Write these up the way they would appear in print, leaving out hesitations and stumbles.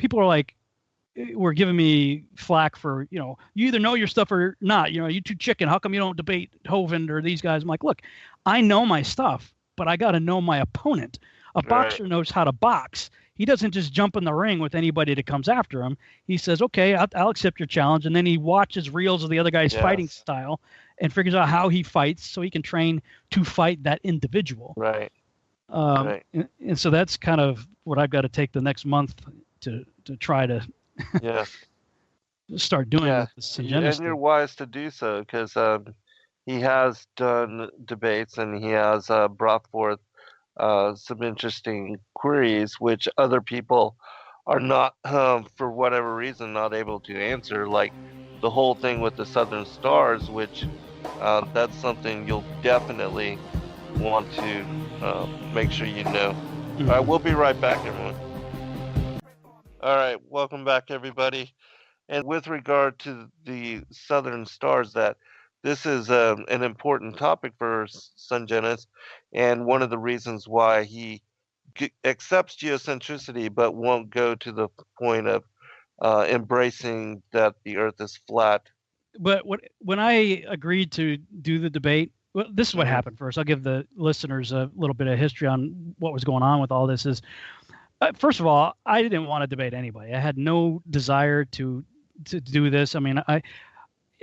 people are like, were giving me flack for, you either know your stuff or not. You too chicken. How come you don't debate Hovind or these guys? I'm like, look, I know my stuff, but I got to know my opponent. A boxer knows how to box. He doesn't just jump in the ring with anybody that comes after him. He says, okay, I'll accept your challenge. And then he watches reels of the other guy's fighting style and figures out how he fights so he can train to fight that individual. Right. And so that's kind of what I've got to take the next month to try to start doing with the Sungenis. And you're wise to do so, because he has done debates and he has brought forth some interesting queries which other people are not, for whatever reason, not able to answer, like the whole thing with the Southern Stars, which that's something you'll definitely want to make sure you know. All right, we'll be right back, everyone. All right, welcome back, everybody. And with regard to the Southern Stars, that this is an important topic for Sungenis, and one of the reasons why he accepts geocentricity but won't go to the point of embracing that the Earth is flat. But when I agreed to do the debate, well, this is what happened first. I'll give the listeners a little bit of history on what was going on with all this. First of all, I didn't want to debate anybody. I had no desire to do this. I mean,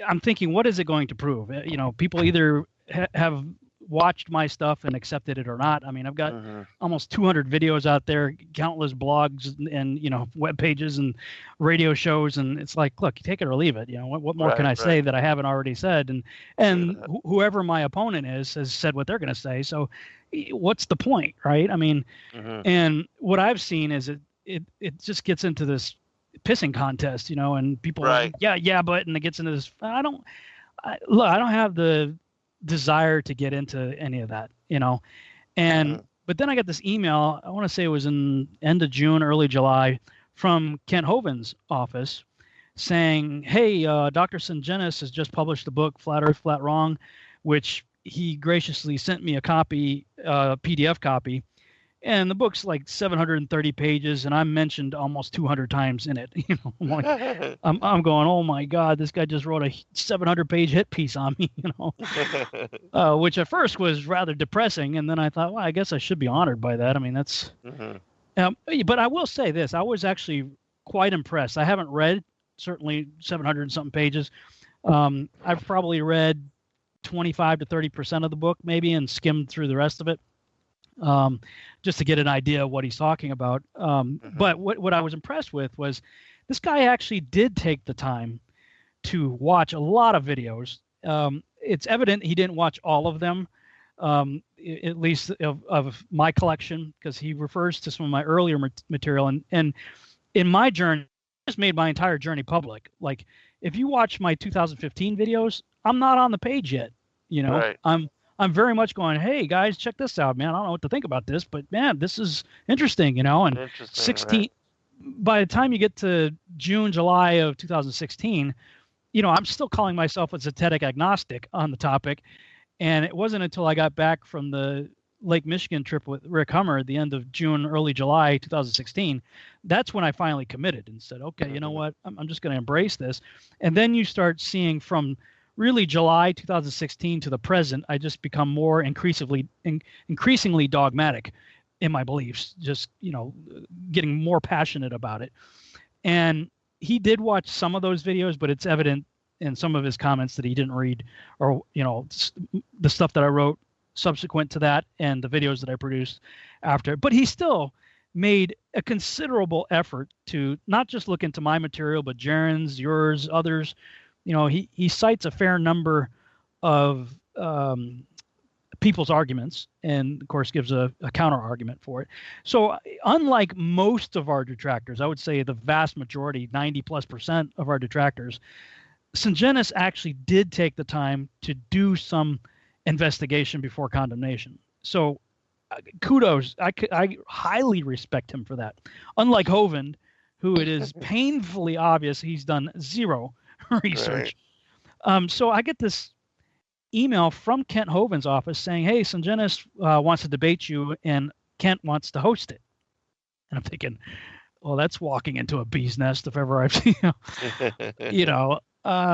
I'm thinking, what is it going to prove? People either have watched my stuff and accepted it or not. I mean, I've got almost 200 videos out there, countless blogs and web pages and radio shows, and it's like, look, take it or leave it. What more can I say that I haven't already said? And whoever my opponent has said what they're going to say. So what's the point, right? I mean, and what I've seen is it just gets into this pissing contest, and people are like, but, and it gets into this. I don't have the desire to get into any of that, and but then I got this email, I want to say it was in end of June, early July, from Kent Hovind's office saying, hey, Dr. Sungenis has just published a book, Flat Earth, Flat Wrong, which he graciously sent me a copy, PDF copy. And the book's like 730 pages, and I'm mentioned almost 200 times in it. I'm going, oh my God, this guy just wrote a 700-page hit piece on me, which at first was rather depressing. And then I thought, well, I guess I should be honored by that. I mean, that's. But I will say this: I was actually quite impressed. I haven't read certainly 700 and something pages. I've probably read 25 to 30% of the book, maybe, and skimmed through the rest of it. Just to get an idea of what he's talking about. But what I was impressed with was this guy actually did take the time to watch a lot of videos. It's evident he didn't watch all of them, at least of my collection, because he refers to some of my earlier material. And in my journey, I just made my entire journey public. Like, if you watch my 2015 videos, I'm not on the page yet. I'm very much going, hey guys, check this out, man. I don't know what to think about this, but man, this is interesting, and 16, by the time you get to June, July of 2016, I'm still calling myself a zetetic agnostic on the topic. And it wasn't until I got back from the Lake Michigan trip with Rick Hummer at the end of June, early July 2016, that's when I finally committed and said, okay, you know what, I'm just going to embrace this. And then you start seeing from really July 2016 to the present, I just become more increasingly dogmatic in my beliefs, just, getting more passionate about it. And he did watch some of those videos, but it's evident in some of his comments that he didn't read, or, the stuff that I wrote subsequent to that and the videos that I produced after. But he still made a considerable effort to not just look into my material, but Jaren's, yours, others. He cites a fair number of people's arguments, and of course gives a counter argument for it. So unlike most of our detractors, I would say the vast majority, 90+% of our detractors, Sungenis actually did take the time to do some investigation before condemnation. So kudos. I highly respect him for that. Unlike Hovind, who it is painfully obvious he's done zero research. So I get this email from Kent Hovind's office saying, hey, Sungenis wants to debate you and Kent wants to host it. And I'm thinking, well, that's walking into a bee's nest if ever I've seen, I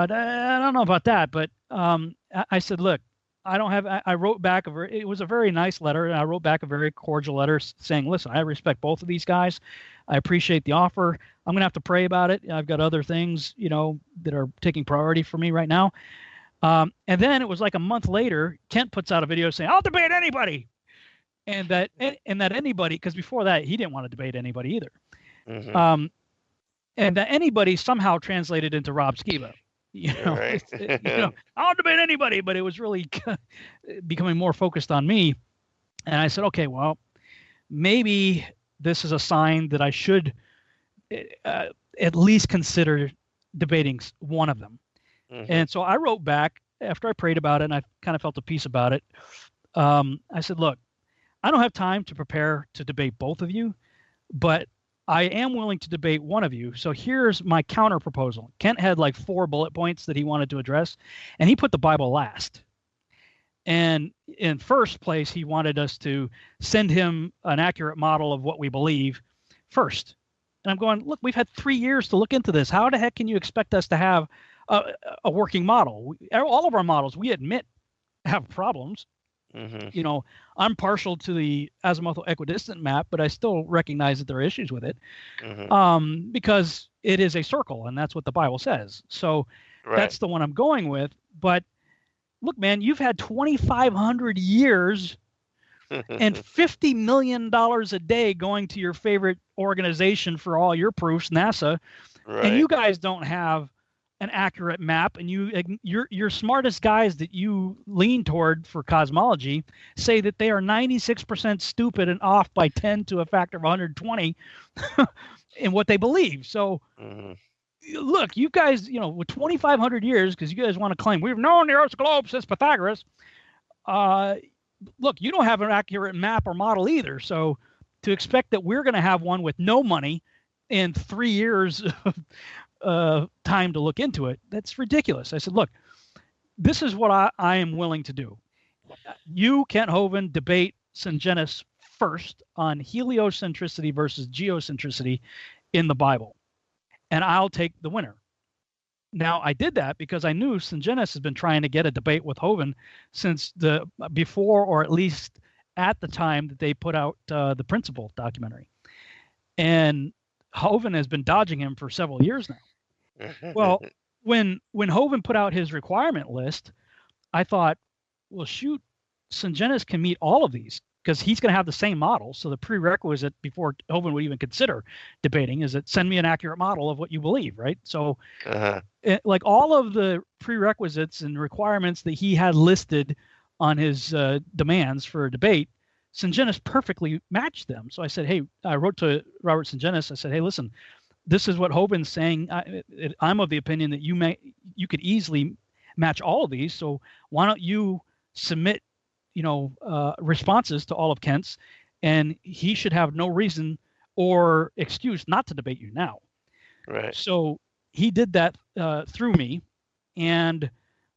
don't know about that, but I said, look, I don't have. I wrote back it was a very nice letter, and I wrote back a very cordial letter saying, listen, I respect both of these guys. I appreciate the offer. I'm gonna have to pray about it. I've got other things, that are taking priority for me right now. And then it was like a month later, Kent puts out a video saying, I'll debate anybody. And that anybody, because before that, he didn't want to debate anybody either. Mm-hmm. And that anybody somehow translated into Rob Skiba. Right. I'll debate anybody, but it was really becoming more focused on me. And I said, okay, well, maybe this is a sign that I should at least consider debating one of them. Mm-hmm. And so I wrote back after I prayed about it, and I kind of felt at peace about it. I said, look, I don't have time to prepare to debate both of you, but I am willing to debate one of you. So here's my counter proposal. Kent had like 4 bullet points that he wanted to address, and he put the Bible last. And in first place, he wanted us to send him an accurate model of what we believe first. And I'm going, look, we've had 3 years to look into this. How the heck can you expect us to have a working model? All of our models, we admit, have problems. Mm-hmm. I'm partial to the azimuthal equidistant map, but I still recognize that there are issues with it. Mm-hmm. Because it is a circle, and that's what the Bible says. So That's the one I'm going with. But look, man, you've had 2,500 years and $50 million a day going to your favorite organization for all your proofs, NASA, and you guys don't have an accurate map, and your smartest guys that you lean toward for cosmology say that they are 96% stupid and off by 10 to a factor of 120 in what they believe. So look, you guys, with 2,500 years, because you guys want to claim we've known the Earth's globe since Pythagoras, look, you don't have an accurate map or model either. So to expect that we're going to have one with no money and 3 years time to look into it, that's ridiculous. I said, look, this is what I am willing to do. You, Kent Hovind, debate Sungenis first on heliocentricity versus geocentricity in the Bible, and I'll take the winner. Now, I did that because I knew Sungenis has been trying to get a debate with Hovind since before, or at least at the time that they put out the Principle documentary. And Hovind has been dodging him for several years now. Well, when Hovind put out his requirement list, I thought, well, shoot, Sungenis can meet all of these because he's going to have the same model. So the prerequisite before Hovind would even consider debating is that send me an accurate model of what you believe, right? So like all of the prerequisites and requirements that he had listed on his demands for a debate, Sungenis perfectly matched them. So I said, hey, I wrote to Robert Sungenis. I said, hey, listen, this is what Hovind's saying. I'm of the opinion that you could easily match all of these. So why don't you submit, responses to all of Kent's, and he should have no reason or excuse not to debate you now. Right. So he did that through me, and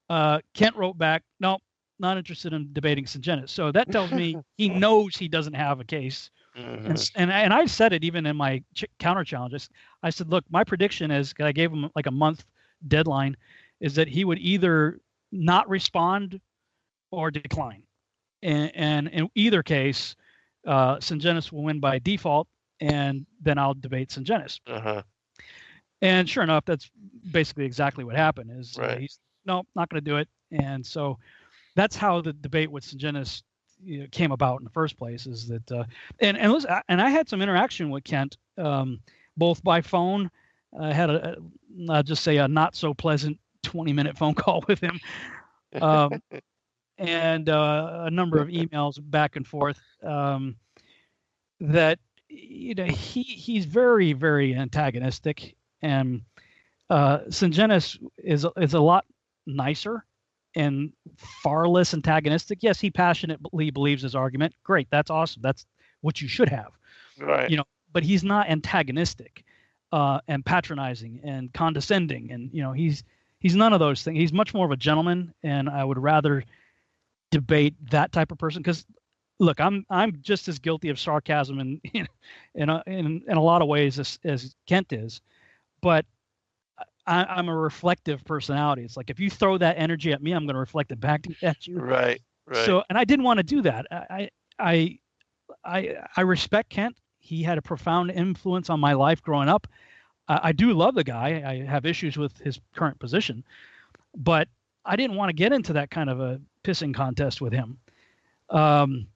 Kent wrote back, no, not interested in debating Sungenis. So that tells me he knows he doesn't have a case. Mm-hmm. And I said it even in my counter challenges. I said, look, my prediction is, I gave him like a month deadline, is that he would either not respond or decline. And in either case, Sungenis will win by default, and then I'll debate Sungenis. And sure enough, that's basically exactly what happened. He's no, not going to do it. And so that's how the debate with Sungenis came about in the first place. Is that and listen, and I had some interaction with Kent, both by phone. I had I'll just say a not so pleasant 20-minute phone call with him, and a number of emails back and forth. That he's very, very antagonistic, and Sungenis is a lot nicer and far less antagonistic. Yes, he passionately believes his argument. Great, that's awesome. That's what you should have. Right. But he's not antagonistic and patronizing and condescending, and he's none of those things. He's much more of a gentleman, and I would rather debate that type of person, because look, I'm just as guilty of sarcasm in a lot of ways as Kent is, but I'm a reflective personality. It's like if you throw that energy at me, I'm going to reflect it back at you. Right. So, and I didn't want to do that. I respect Kent. He had a profound influence on my life growing up. I do love the guy. I have issues with his current position, but I didn't want to get into that kind of a pissing contest with him. And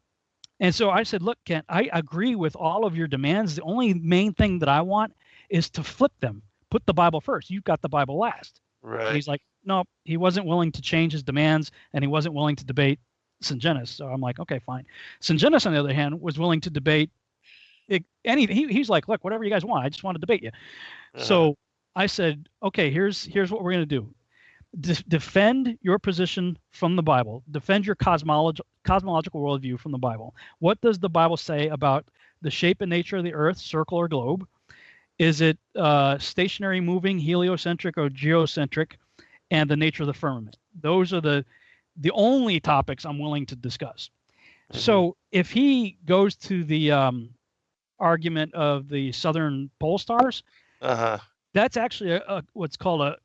so I said, look, Kent, I agree with all of your demands. The only main thing that I want is to flip them. Put the Bible first. You've got the Bible last. Right. And he's like, no, he wasn't willing to change his demands, and he wasn't willing to debate Sungenis. So I'm like, okay, fine. Sungenis, on the other hand, was willing to debate anything. He's like, look, whatever you guys want. I just want to debate you. So I said, okay, here's what we're going to do. Defend your position from the Bible. Defend your cosmological worldview from the Bible. What does the Bible say about the shape and nature of the earth, circle or globe? Is it stationary, moving, heliocentric, or geocentric? And the nature of the firmament. Those are the only topics I'm willing to discuss. Mm-hmm. So if he goes to the argument of the southern pole stars, that's actually what's called a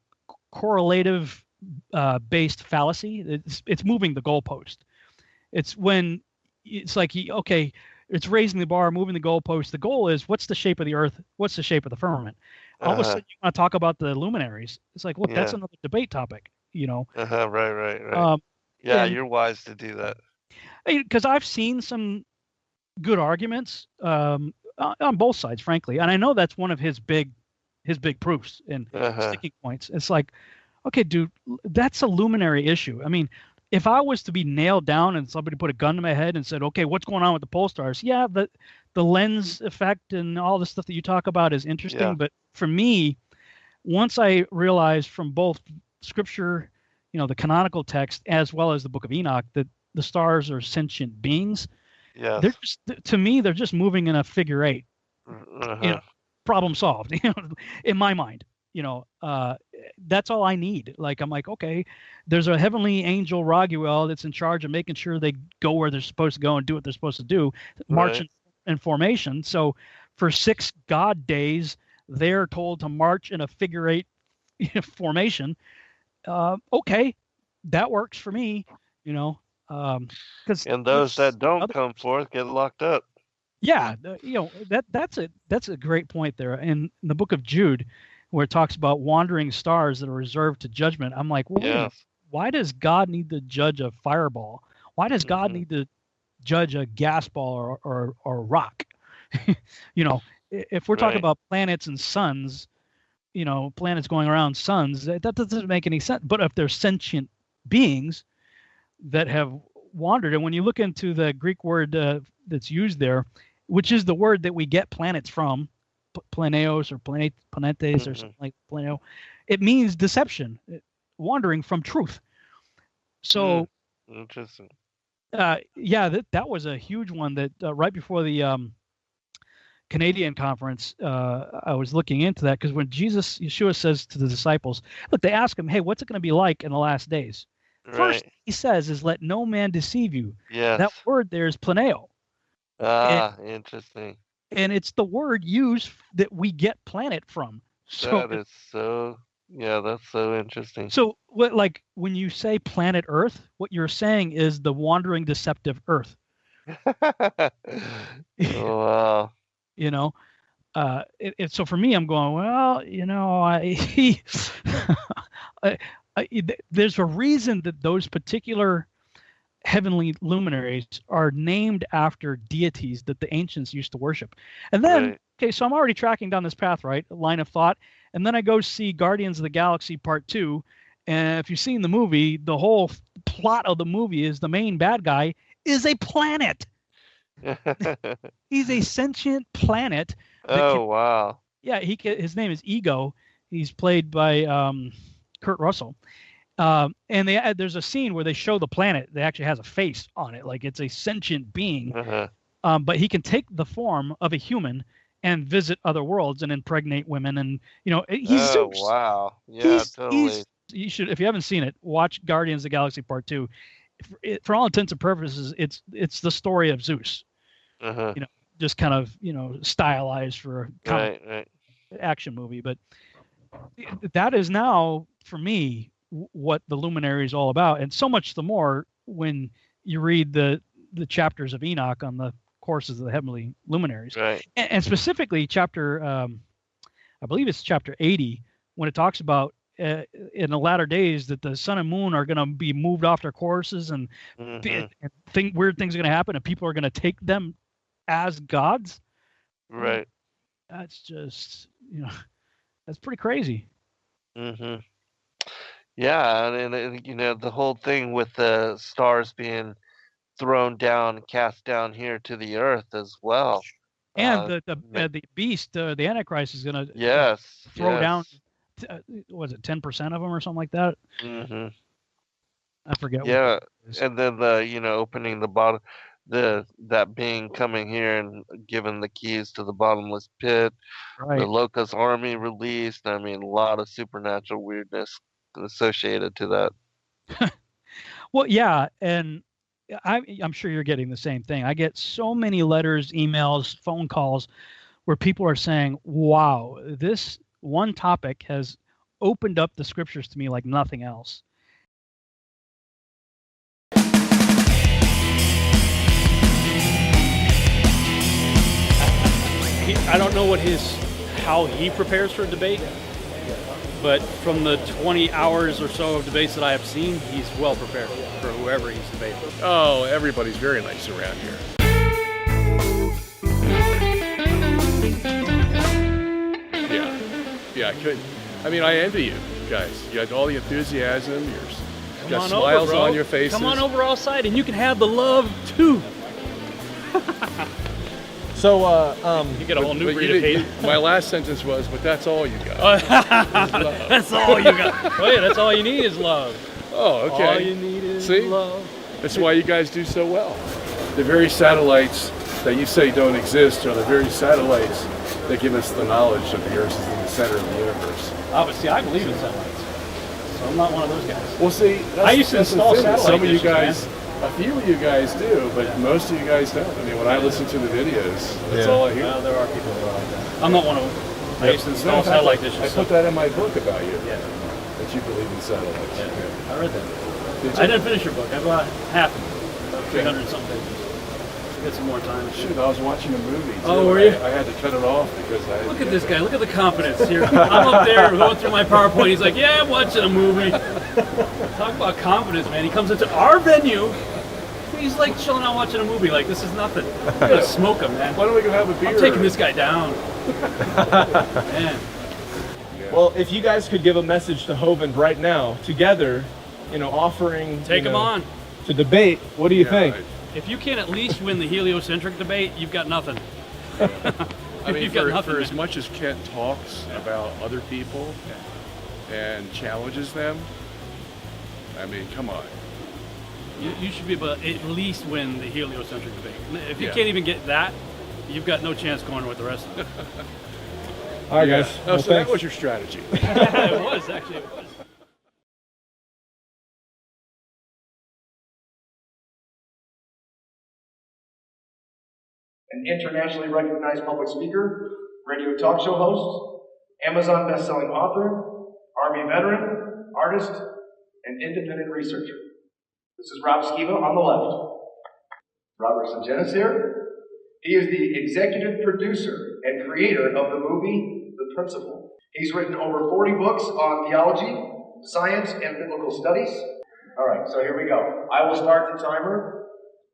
correlative based fallacy. It's moving the goalpost. It's when it's like it's raising the bar, moving the goalpost. The goal is, what's the shape of the earth? What's the shape of the firmament? All of a sudden, you want to talk about the luminaries. It's like, look, that's another debate topic, Right. Yeah, you're wise to do that. Because I've seen some good arguments on both sides, frankly, and I know that's one of his big proofs and sticking points. It's like, okay, dude, that's a luminary issue. I mean, if I was to be nailed down and somebody put a gun to my head and said, okay, what's going on with the pole stars? Yeah, the lens effect and all the stuff that you talk about is interesting. Yeah. But for me, once I realized from both scripture, the canonical text, as well as the book of Enoch, that the stars are sentient beings. Yeah. They're just, to me, they're just moving in a figure eight. Problem solved, in my mind. That's all I need. Like, I'm like, okay, there's a heavenly angel, Raguel, that's in charge of making sure they go where they're supposed to go and do what they're supposed to do, march in formation. So for 6 God days, they're told to march in a figure eight formation. Okay, that works for me, and those that don't come forth get locked up. Yeah, that's a great point there. In the book of Jude, where it talks about wandering stars that are reserved to judgment, I'm like, well, why does God need to judge a fireball? Why does God need to judge a gas ball or rock? If we're talking about planets and suns, planets going around suns, that doesn't make any sense. But if they're sentient beings that have wandered, and when you look into the Greek word that's used there, which is the word that we get planets from, planeos or planetes or something like planeo, it means deception, wandering from truth. So interesting. That was a huge one that right before the Canadian conference, I was looking into that, because when Yeshua says to the disciples, look, they ask him, hey, what's it going to be like in the last days? First he says is, let no man deceive you. Yes. That word there is planeo. Interesting. And it's the word used that we get planet from. So that's so interesting. So like when you say planet Earth, what you're saying is the wandering, deceptive Earth. Wow. So for me, I'm going, well, there's a reason that those particular heavenly luminaries are named after deities that the ancients used to worship. And then, okay, so I'm already tracking down this path, right? A line of thought. And then I go see Guardians of the Galaxy Part 2. And if you've seen the movie, the whole plot of the movie is the main bad guy is a planet. He's a sentient planet. Wow. Yeah, his name is Ego. He's played by Kurt Russell. And there's a scene where they show the planet that actually has a face on it, like it's a sentient being. But he can take the form of a human and visit other worlds and impregnate women, and he's Zeus. Wow. Yeah, totally. You should, if you haven't seen it, watch Guardians of the Galaxy Part 2. for all intents and purposes, it's the story of Zeus. Uh-huh. You know, just kind of stylized for a comic Right. action movie. But that is now for me what the Luminary is all about, and so much the more when you read the chapters of Enoch on the courses of the heavenly luminaries, Right. and specifically chapter, I believe it's chapter 80, when it talks about in the latter days that the sun and moon are going to be moved off their courses, and, weird things are going to happen, and people are going to take them as gods. Right. That's just that's pretty crazy. Mm-hmm. Yeah, and the whole thing with the stars being thrown down, cast down here to the earth as well. And the beast, the Antichrist, is going to throw down. Was it 10% of them or something like that? Mm-hmm. I forget. Yeah, and then opening the bottom, that being coming here and given the keys to the bottomless pit. Right. The Locust army released. I mean, a lot of supernatural weirdness associated to that. Well, yeah, and I'm sure you're getting the same thing. I get so many letters, emails, phone calls where people are saying, wow, this one topic has opened up the scriptures to me like nothing else. I don't know how he prepares for a debate, but from the 20 hours or so of debates that I have seen, he's well prepared for whoever he's debating. Oh, everybody's very nice around here. Yeah, I envy you guys. You got all the enthusiasm, you got smiles on your faces. Come on over outside and you can have the love too. So, you get a whole new breed of hate. My last sentence was, but that's all you got. That's all you got. Oh yeah, that's all you need is love. Oh, okay. All you need is love. That's why you guys do so well. The very satellites that you say don't exist are the very satellites that give us the knowledge of the Earth is in the center of the universe. Obviously, I believe in satellites, so I'm not one of those guys. Well, see, I used to install satellites. Some of you guys, a few of you guys do, but most of you guys don't. I mean, when I listen to the videos, that's all I hear. Well, there are people who are like that. I'm not one of them. I used to install satellite dishes. I put that in my book about you. Yeah. That you believe in satellites. Yeah. I read that. I didn't finish your book. I bought half of it. About 300 something pages. Get some more time. Shoot, I was watching a movie too. Oh, were you? I had to cut it off because I. Look at this guy. Look at the confidence here. I'm up there going through my PowerPoint. He's like, "Yeah, I'm watching a movie." Talk about confidence, man. He comes into our venue. He's like chilling out watching a movie. Like this is nothing. I'm gonna smoke him, man. Why don't we go have a beer? I'm taking this guy down. Man. Well, if you guys could give a message to Hovind right now, together, offering. Take him on. To debate. What do you think? If you can't at least win the heliocentric debate, you've got nothing. I mean, for as much as Kent talks about other people and challenges them, I mean, come on. You should be able to at least win the heliocentric debate. If you can't even get that, you've got no chance going with the rest of it. All right, guys. Oh, so that was your strategy. It was, actually. It was. An internationally recognized public speaker, radio talk show host, Amazon best-selling author, Army veteran, artist, and independent researcher. This is Rob Skiba on the left. Robert Sungenis here. He is the executive producer and creator of the movie The Principle. He's written over 40 books on theology, science, and biblical studies. All right, so here we go. I will start the timer,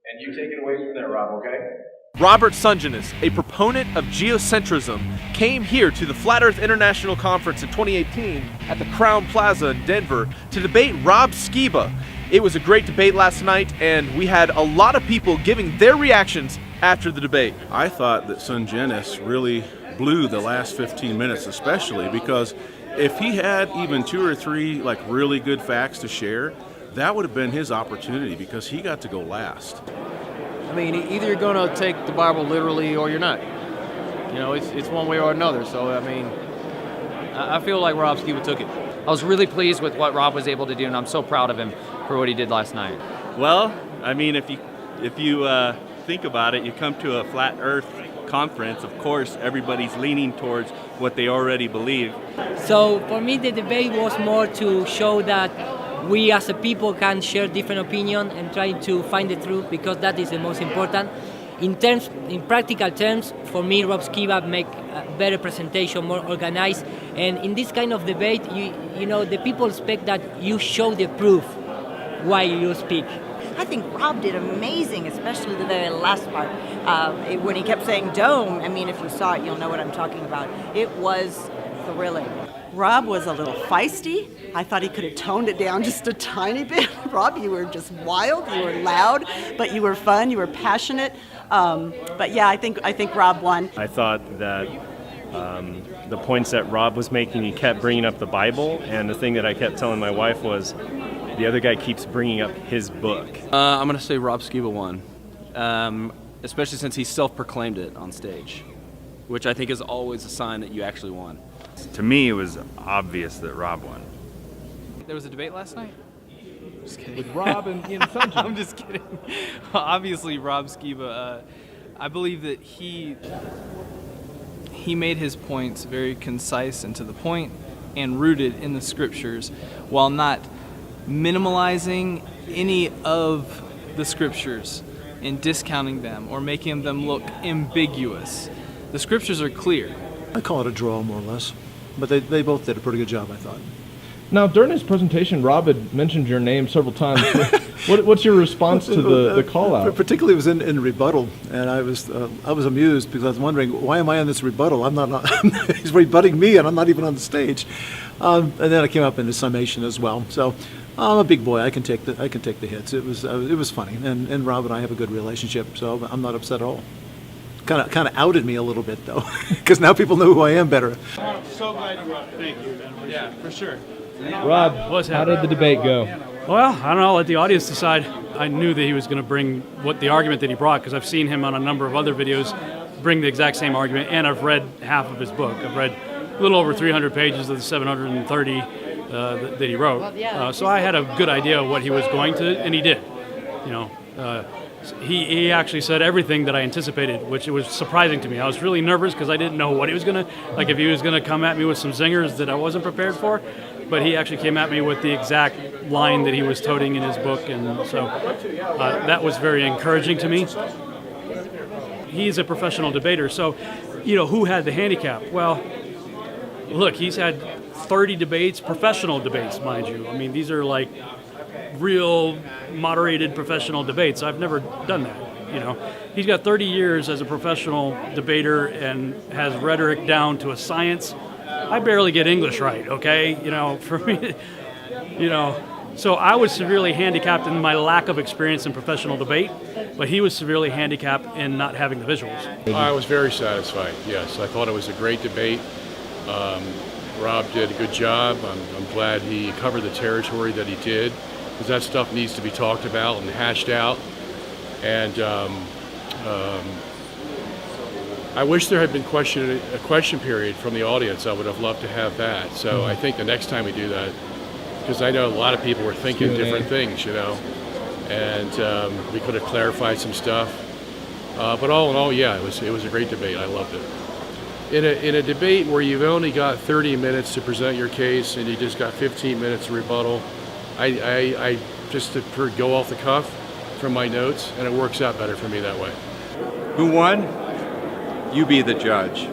and you take it away from there, Rob, okay? Robert Sungenis, a proponent of geocentrism, came here to the Flat Earth International Conference in 2018 at the Crown Plaza in Denver to debate Rob Skiba. It was a great debate last night, and we had a lot of people giving their reactions after the debate. I thought that Sungenis really blew the last 15 minutes, especially because if he had even 2 or 3 really good facts to share, that would have been his opportunity because he got to go last. I mean, either you're going to take the Bible literally or you're not. It's one way or another. So, I mean, I feel like Rob Skiba took it. I was really pleased with what Rob was able to do, and I'm so proud of him for what he did last night. Well, I mean, if you think about it, you come to a flat Earth conference. Of course, everybody's leaning towards what they already believe. So for me, the debate was more to show that we as a people can share different opinion and try to find the truth, because that is the most important. In practical terms, for me, Rob Skiba make a better presentation, more organized. And in this kind of debate, you know, the people expect that you show the proof why you speak. I think Rob did amazing, especially the very last part. When he kept saying dome, I mean, if you saw it, you'll know what I'm talking about. It was thrilling. Rob was a little feisty. I thought he could have toned it down just a tiny bit. Rob, you were just wild, you were loud, but you were fun, you were passionate. But yeah, I think Rob won. I thought that the points that Rob was making, he kept bringing up the Bible, and the thing that I kept telling my wife was, the other guy keeps bringing up his book. I'm going to say Rob Skiba won, especially since he self-proclaimed it on stage, which I think is always a sign that you actually won. To me, it was obvious that Rob won. There was a debate last night? Just kidding. With Rob and Sungenis. I'm just kidding. Obviously, Rob Skiba, I believe that he made his points very concise and to the point and rooted in the scriptures, while not minimalizing any of the scriptures and discounting them or making them look ambiguous. The scriptures are clear. I call it a draw, more or less. But they both did a pretty good job, I thought. Now, during his presentation, Rob had mentioned your name several times. What's your response to the call out? Particularly, it was in rebuttal, and I was amused because I was wondering, why am I on this rebuttal? I'm not. He's rebutting me, and I'm not even on the stage. And then I came up in the summation as well. So I'm a big boy. I can take the hits. It was funny, and Rob and I have a good relationship, so I'm not upset at all. Kind of outed me a little bit though, because now people know who I am better. I'm so glad you were up. Thank you. Yeah, for sure. Rob, how did the debate go? Well, I don't know. I'll let the audience decide. I knew that he was going to bring the argument that he brought, because I've seen him on a number of other videos bring the exact same argument, and I've read half of his book. I've read a little over 300 pages of the 730 that he wrote. So I had a good idea of what he was going to, and he did. You know, he actually said everything that I anticipated, which it was surprising to me. I was really nervous because I didn't know what he was going to, like if he was going to come at me with some zingers that I wasn't prepared for. But he actually came at me with the exact line that he was toting in his book, and so that was very encouraging to me. He's a professional debater, so, you know, who had the handicap? Well, look, he's had 30 debates, professional debates, mind you. I mean, these are like real moderated professional debates. I've never done that, you know. He's got 30 years as a professional debater and has rhetoric down to a science. I barely get English right, okay? You know, for me, you know, so I was severely handicapped in my lack of experience in professional debate, but he was severely handicapped in not having the visuals. I was very satisfied, yes. I thought it was a great debate. Rob did a good job. I'm glad he covered the territory that he did, because that stuff needs to be talked about and hashed out. And I wish there had been a question period from the audience. I would have loved to have that. So I think the next time we do that, because I know a lot of people were thinking different things, you know, and we could have clarified some stuff. But all in all, yeah, it was a great debate. I loved it. In a debate where you've only got 30 minutes to present your case and you just got 15 minutes to rebuttal, I just go off the cuff from my notes, and it works out better for me that way. Who won? You be the judge.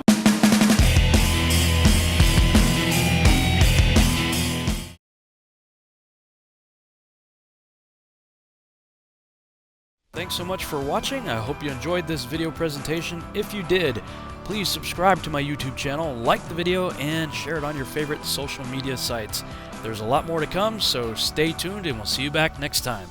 Thanks so much for watching. I hope you enjoyed this video presentation. If you did, please subscribe to my YouTube channel, like the video, and share it on your favorite social media sites. There's a lot more to come, so stay tuned and we'll see you back next time.